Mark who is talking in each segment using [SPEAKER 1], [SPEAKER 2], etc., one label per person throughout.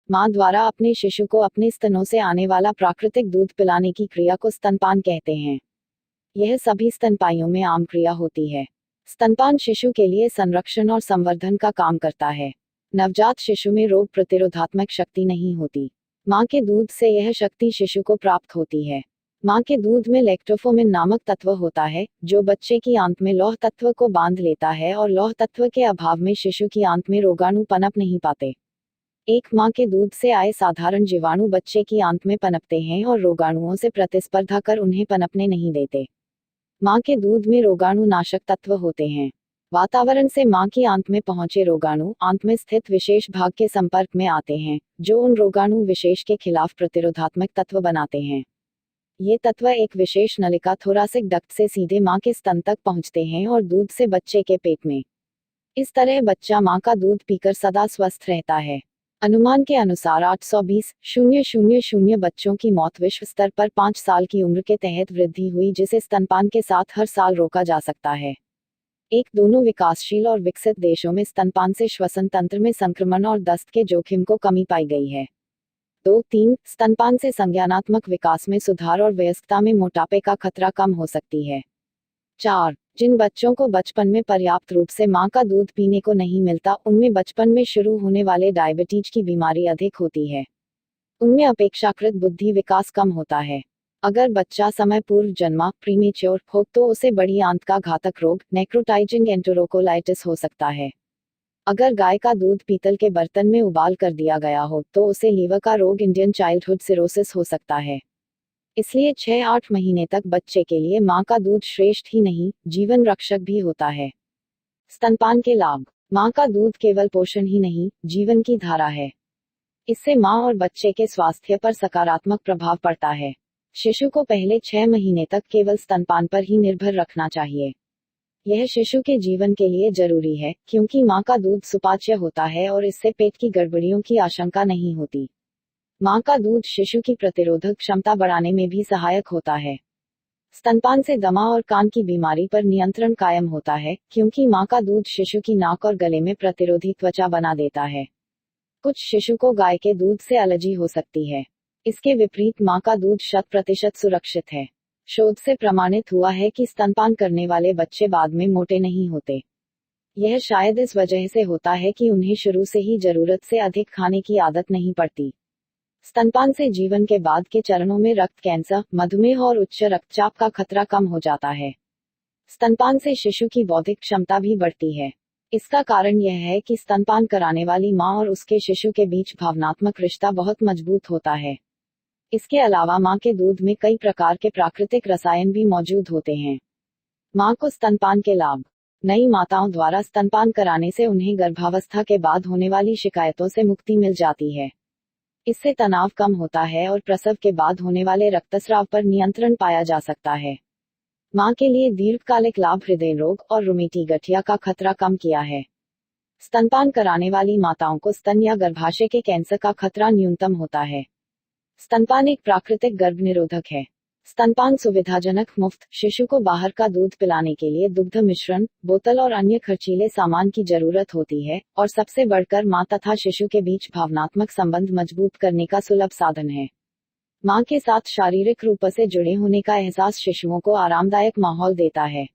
[SPEAKER 1] माँ द्वारा अपने शिशु को अपने स्तनों से आने वाला प्राकृतिक दूध पिलाने की क्रिया को स्तनपान कहते हैं। यह सभी स्तनपाइयों में आम क्रिया होती है। स्तनपान शिशु के लिए संरक्षण और संवर्धन का काम करता है। नवजात शिशु में रोग प्रतिरोधात्मक शक्ति नहीं होती। माँ के दूध से यह शक्ति शिशु को प्राप्त होती है। माँ के दूध में लैक्टोफोमिन नामक तत्व होता है, जो बच्चे की आंत में लौह तत्व को बांध लेता है और लौह तत्व के अभाव में शिशु की आंत में रोगाणु पनप नहीं पाते। एक माँ के दूध से आए साधारण जीवाणु बच्चे की आंत में पनपते हैं और रोगाणुओं से प्रतिस्पर्धा कर उन्हें पनपने नहीं देते। माँ के दूध में रोगाणु नाशक तत्व होते हैं। वातावरण से माँ की आंत में पहुंचे रोगाणु आंत में स्थित विशेष भाग के संपर्क में आते हैं, जो उन रोगाणु विशेष के खिलाफ प्रतिरोधात्मक तत्व बनाते हैं। ये तत्व एक विशेष नलिका थोरासिक डक्ट से सीधे माँ के स्तन तक पहुंचते हैं और दूध से बच्चे के पेट में। इस तरह बच्चा माँ का दूध पीकर सदा स्वस्थ रहता है। अनुमान के अनुसार 820,000 बच्चों की मौत विश्व स्तर पर 5 साल की उम्र के तहत वृद्धि हुई, जिसे स्तनपान के साथ हर साल रोका जा सकता है। दोनों विकासशील और विकसित देशों में स्तनपान से श्वसन तंत्र में संक्रमण और दस्त के जोखिम को कमी पाई गई है। 2-3 स्तनपान से संज्ञानात्मक विकास में सुधार और वयस्कता में मोटापे का खतरा कम हो सकती है। 4 जिन बच्चों को बचपन में पर्याप्त रूप से माँ का दूध पीने को नहीं मिलता, उनमें बचपन में शुरू होने वाले डायबिटीज की बीमारी अधिक होती है। उनमें अपेक्षाकृत बुद्धि विकास कम होता है। अगर बच्चा समय पूर्व जन्मा प्रीमेच्योर हो तो उसे बड़ी आंत का घातक रोग नेक्रोटाइजिंग एंटेरोकोलाइटिस हो सकता है। अगर गाय का दूध पीतल के बर्तन में उबाल कर दिया गया हो तो उसे लीवर का रोग इंडियन चाइल्डहुड सिरोसिस हो सकता है। इसलिए 6-8 महीने तक बच्चे के लिए माँ का दूध श्रेष्ठ ही नहीं, जीवन रक्षक भी होता है। स्तनपान के लाभ। माँ का दूध केवल पोषण ही नहीं, जीवन की धारा है। इससे माँ और बच्चे के स्वास्थ्य पर सकारात्मक प्रभाव पड़ता है। शिशु को पहले 6 महीने तक केवल स्तनपान पर ही निर्भर रखना चाहिए। यह शिशु के जीवन के लिए जरूरी है, क्योंकि माँ का दूध सुपाच्य होता है और इससे पेट की गड़बड़ियों की आशंका नहीं होती। माँ का दूध शिशु की प्रतिरोधक क्षमता बढ़ाने में भी सहायक होता है। स्तनपान से दमा और कान की बीमारी पर नियंत्रण कायम होता है, क्योंकि माँ का दूध शिशु की नाक और गले में प्रतिरोधी त्वचा बना देता है। कुछ शिशु को गाय के दूध से एलर्जी हो सकती है। इसके विपरीत माँ का दूध 100% सुरक्षित है। शोध से प्रमाणित हुआ है कि स्तनपान करने वाले बच्चे बाद में मोटे नहीं होते। यह शायद इस वजह से होता है कि उन्हें शुरू से ही जरूरत से अधिक खाने की आदत नहीं पड़ती। स्तनपान से जीवन के बाद के चरणों में रक्त कैंसर, मधुमेह और उच्च रक्तचाप का खतरा कम हो जाता है। स्तनपान से शिशु की बौद्धिक क्षमता भी बढ़ती है। इसका कारण यह है कि स्तनपान कराने वाली माँ और उसके शिशु के बीच भावनात्मक रिश्ता बहुत मजबूत होता है। इसके अलावा माँ के दूध में कई प्रकार के प्राकृतिक रसायन भी मौजूद होते हैं। माँ को स्तनपान के लाभ। नई माताओं द्वारा स्तनपान कराने से उन्हें गर्भावस्था के बाद होने वाली शिकायतों से मुक्ति मिल जाती है। इससे तनाव कम होता है और प्रसव के बाद होने वाले रक्तस्राव पर नियंत्रण पाया जा सकता है। माँ के लिए दीर्घकालिक लाभ हृदय रोग और रुमेटी गठिया का खतरा कम किया है। स्तनपान कराने वाली माताओं को स्तन या गर्भाशय के कैंसर का खतरा न्यूनतम होता है। स्तनपान एक प्राकृतिक गर्भ निरोधक है। स्तनपान सुविधाजनक, मुफ्त, शिशु को बाहर का दूध पिलाने के लिए दुग्ध मिश्रण, बोतल और अन्य खर्चीले सामान की जरूरत होती है, और सबसे बढ़कर माँ तथा शिशु के बीच भावनात्मक संबंध मजबूत करने का सुलभ साधन है। माँ के साथ शारीरिक रूप से जुड़े होने का एहसास शिशुओं को आरामदायक माहौल देता है।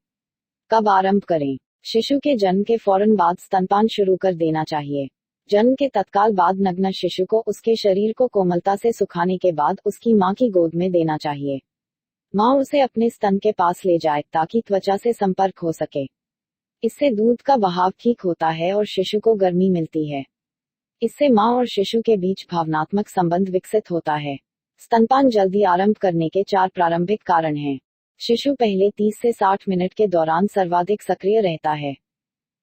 [SPEAKER 1] कब आरंभ करें? शिशु के जन्म के फौरन बाद स्तनपान शुरू कर देना चाहिए। जन्म के तत्काल बाद नग्न शिशु को उसके शरीर को कोमलता से सुखाने के बाद उसकी माँ की गोद में देना चाहिए। माँ उसे अपने स्तन के पास ले जाए ताकि त्वचा से संपर्क हो सके। इससे दूध का बहाव ठीक होता है और शिशु को गर्मी मिलती है। इससे माँ और शिशु के बीच भावनात्मक संबंध विकसित होता है। स्तनपान जल्दी आरंभ करने के 4 प्रारंभिक कारण हैं। शिशु पहले 30 से 60 मिनट के दौरान सर्वाधिक सक्रिय रहता है।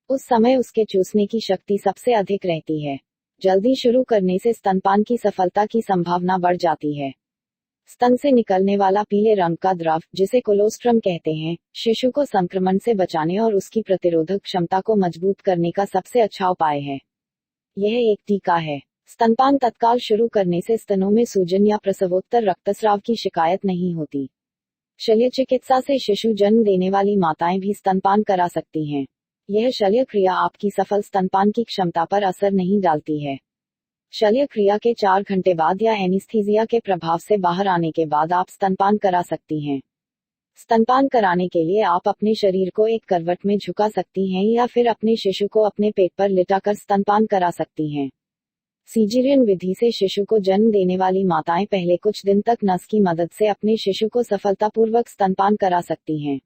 [SPEAKER 1] उस समय उसके चूसने की शक्ति सबसे अधिक रहती है। जल्दी शुरू करने से स्तनपान की सफलता की संभावना बढ़ जाती है। स्तन से निकलने वाला पीले रंग का द्रव, जिसे कोलोस्ट्रम कहते हैं, शिशु को संक्रमण से बचाने और उसकी प्रतिरोधक क्षमता को मजबूत करने का सबसे अच्छा उपाय है। यह एक टीका है। स्तनपान तत्काल शुरू करने से स्तनों में सूजन या प्रसवोत्तर रक्तस्राव की शिकायत नहीं होती। शल्य चिकित्सा से शिशु जन्म देने वाली माताएं भी स्तनपान करा सकती हैं। यह शल्य क्रिया आपकी सफल स्तनपान की क्षमता पर असर नहीं डालती है। शल्य क्रिया के 4 घंटे बाद या एनीस्थीजिया के प्रभाव से बाहर आने के बाद आप स्तनपान करा सकती हैं। स्तनपान कराने के लिए आप अपने शरीर को एक करवट में झुका सकती हैं या फिर अपने शिशु को अपने पेट पर लिटाकर स्तनपान करा सकती हैं। सीजेरियन विधि से शिशु को जन्म देने वाली माताएं पहले कुछ दिन तक नस की मदद से अपने शिशु को सफलतापूर्वक स्तनपान करा सकती हैं।